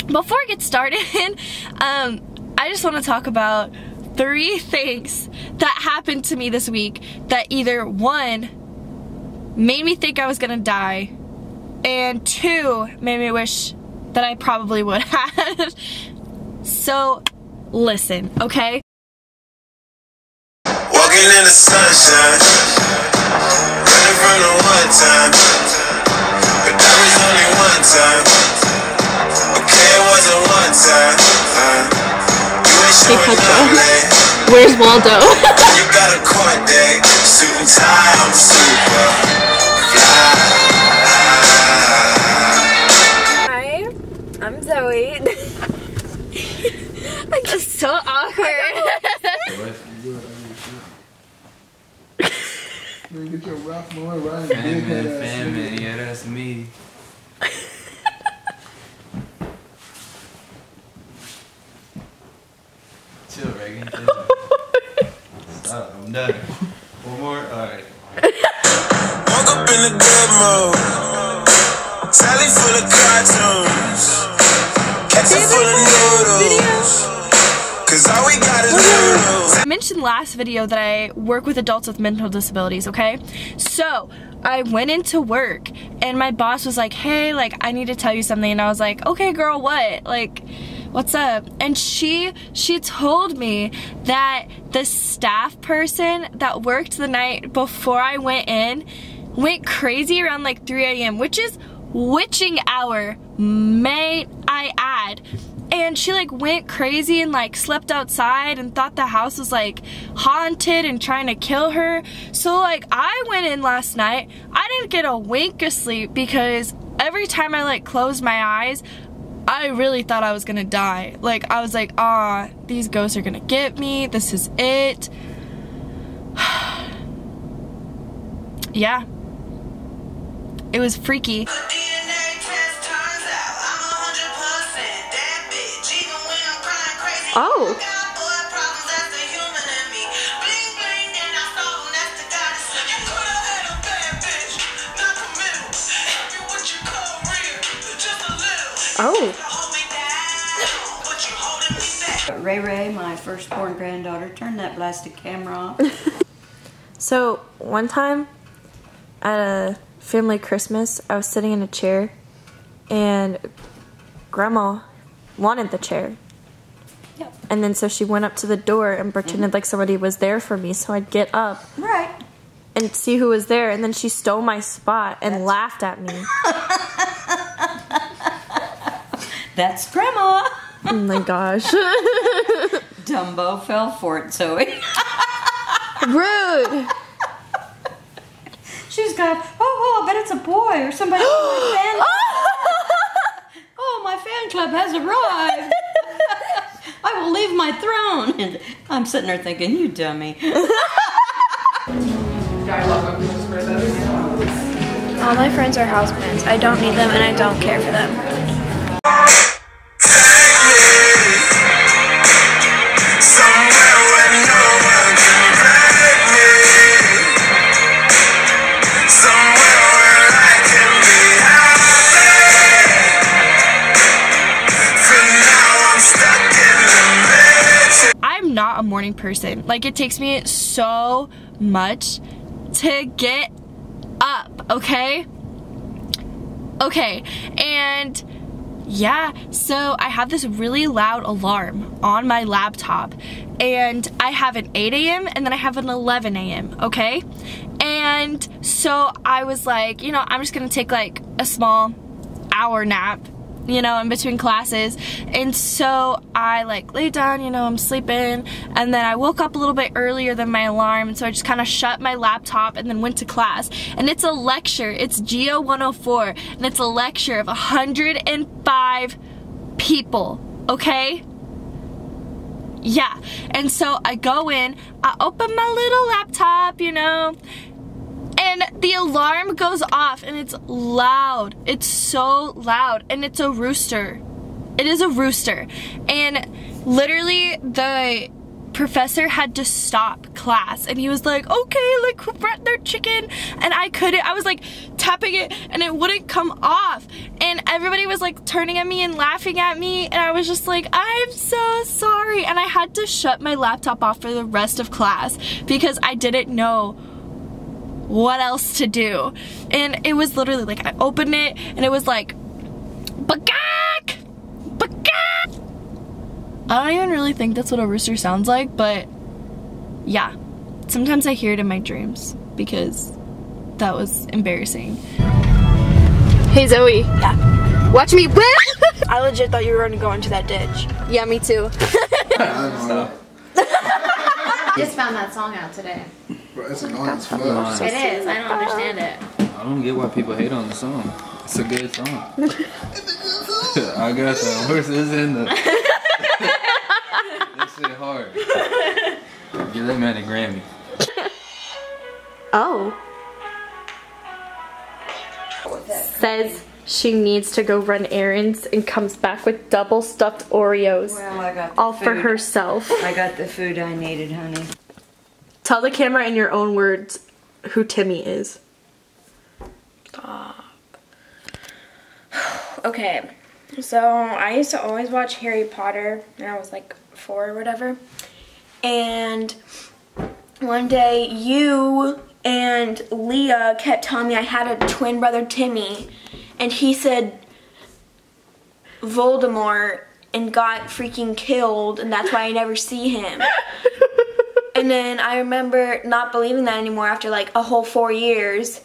before I get started, I just want to talk about 3 things that happened to me this week that either 1, made me think I was gonna die, and 2, made me wish that I probably would have. So, listen, okay? Walking in the sunshine, running from the one time, but that was only one time. Okay, it wasn't one time. You ain't showing up late. Where's Waldo? You got a court date, suit and tie, I'm super fly. Hi, I'm Zoe. It's so awkward. Man, get your Ralph Lauren right in Fan, yeah, that's me. Chill, Reagan. Stop, I'm done. One more? Alright. Woke up in a good mood, Sally full of cartoons, ketchup full of noodles, cause all we got is noodles. I mentioned last video that I work with adults with mental disabilities, okay? So, I went into work and my boss was like, hey, like, I need to tell you something. And I was like, okay, girl, what? Like, what's up? And she told me that the staff person that worked the night before I went in went crazy around like 3 a.m., which is witching hour, may I add. And she like went crazy and like slept outside and thought the house was like haunted and trying to kill her. So like I went in last night, I didn't get a wink of sleep because every time I like closed my eyes, I really thought I was gonna die. Like I was like, ah, these ghosts are gonna get me, this is it. Yeah. It was freaky. Oh. Oh. Ray, my firstborn granddaughter, turn that blasted camera off. So, one time at a family Christmas, I was sitting in a chair and Grandma wanted the chair. Yep. And then so she went up to the door and pretended like somebody was there for me, so I'd get up Right. and see who was there, and then she stole my spot and laughed at me. That's Grandma. Oh my gosh. Dumbo fell for it, Zoe. Rude. She's got, oh, I bet it's a boy or somebody from my fan club. Oh, my fan club has arrived. I will leave my throne. And I'm sitting there thinking, you dummy. All my friends are houseplants. I don't need them and I don't care for them. I'm not a morning person. Like, it takes me so much to get up, okay? Okay, and yeah, so I have this really loud alarm on my laptop, and I have an 8 a.m. and then I have an 11 a.m., okay? And so I was like, you know, I'm just gonna take like a small hour nap, you know, in between classes. And so I like laid down, you know, I'm sleeping, and then I woke up a little bit earlier than my alarm, and so I just kind of shut my laptop and then went to class. And it's a lecture, it's Geo 104, and it's a lecture of 105 people, okay? Yeah, and so I go in, I open my little laptop, you know, and the alarm goes off, and it's loud. It's so loud, and it's a rooster. It is a rooster. And literally, the professor had to stop class, and he was like, okay, like, who brought their chicken? And I couldn't, I was like tapping it, and it wouldn't come off. And everybody was like turning at me and laughing at me, and I was just like, I'm so sorry. And I had to shut my laptop off for the rest of class because I didn't know what else to do. And it was literally like, I opened it and it was like, Bagak! Bagak! I don't even really think that's what a rooster sounds like, but yeah. Sometimes I hear it in my dreams because that was embarrassing. Hey Zoe. Yeah. Watch me whip! I legit thought you were gonna go into that ditch. Yeah, me too. Just found that song out today. Bro, it's annoying as fuck. It is. I don't understand it. I don't get why people hate on the song. It's a good song. I got some horses in the... That shit hard. Give that man a Grammy. Oh. Says she needs to go run errands and comes back with double stuffed Oreos. Well, I got the all food. for herself. I got the food I needed, honey. Tell the camera in your own words who Timmy is. Okay, so I used to always watch Harry Potter when I was like 4 or whatever. And one day you and Leah kept telling me I had a twin brother, Timmy, and he said Voldemort and got freaking killed, and that's why I never see him. And then I remember not believing that anymore after like a whole 4 years,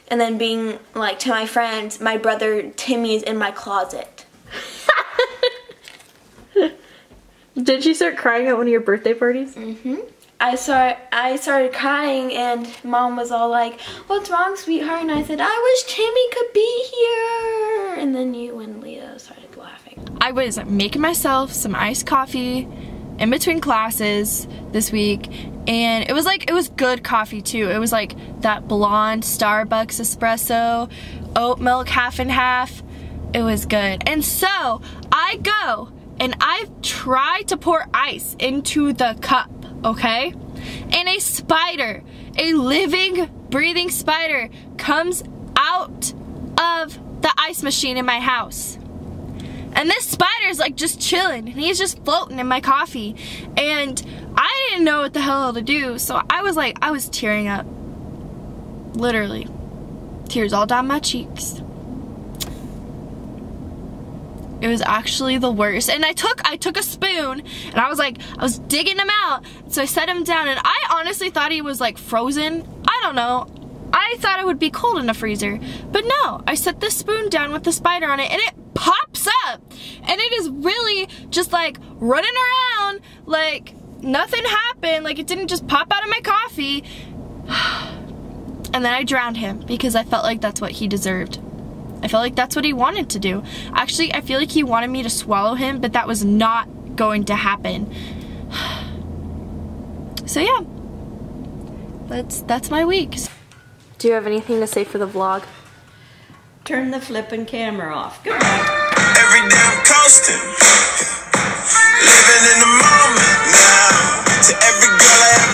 and then being like to my friends, my brother Timmy is in my closet. Did she start crying at one of your birthday parties? Mm-hmm. I started crying, and Mom was all like, "What's wrong, sweetheart?" And I said, "I wish Timmy could be here." And then you and Leah started laughing. I was making myself some iced coffee in between classes this week, and it was good coffee too. It was like that blonde Starbucks espresso, oat milk half and half. It was good. And so I go and I try to pour ice into the cup, okay? And a spider, a living, breathing spider, comes out of the ice machine in my house. And this spider's like just chilling, and he's just floating in my coffee. And I didn't know what the hell to do, so I was tearing up. Literally. Tears all down my cheeks. It was actually the worst. And I took a spoon, and I was digging him out. So I set him down, and I honestly thought he was like frozen. I don't know. I thought it would be cold in the freezer. But no, I set the spoon down with the spider on it, and it pops up. And it is really just like running around like nothing happened. Like it didn't just pop out of my coffee. And then I drowned him because I felt like that's what he deserved. I felt like that's what he wanted to do. Actually, I feel like he wanted me to swallow him, but that was not going to happen. So yeah, that's my week. Do you have anything to say for the vlog? Turn the flipping camera off. Goodbye. Every day I'm coasting, living in the moment now. To every girl I ever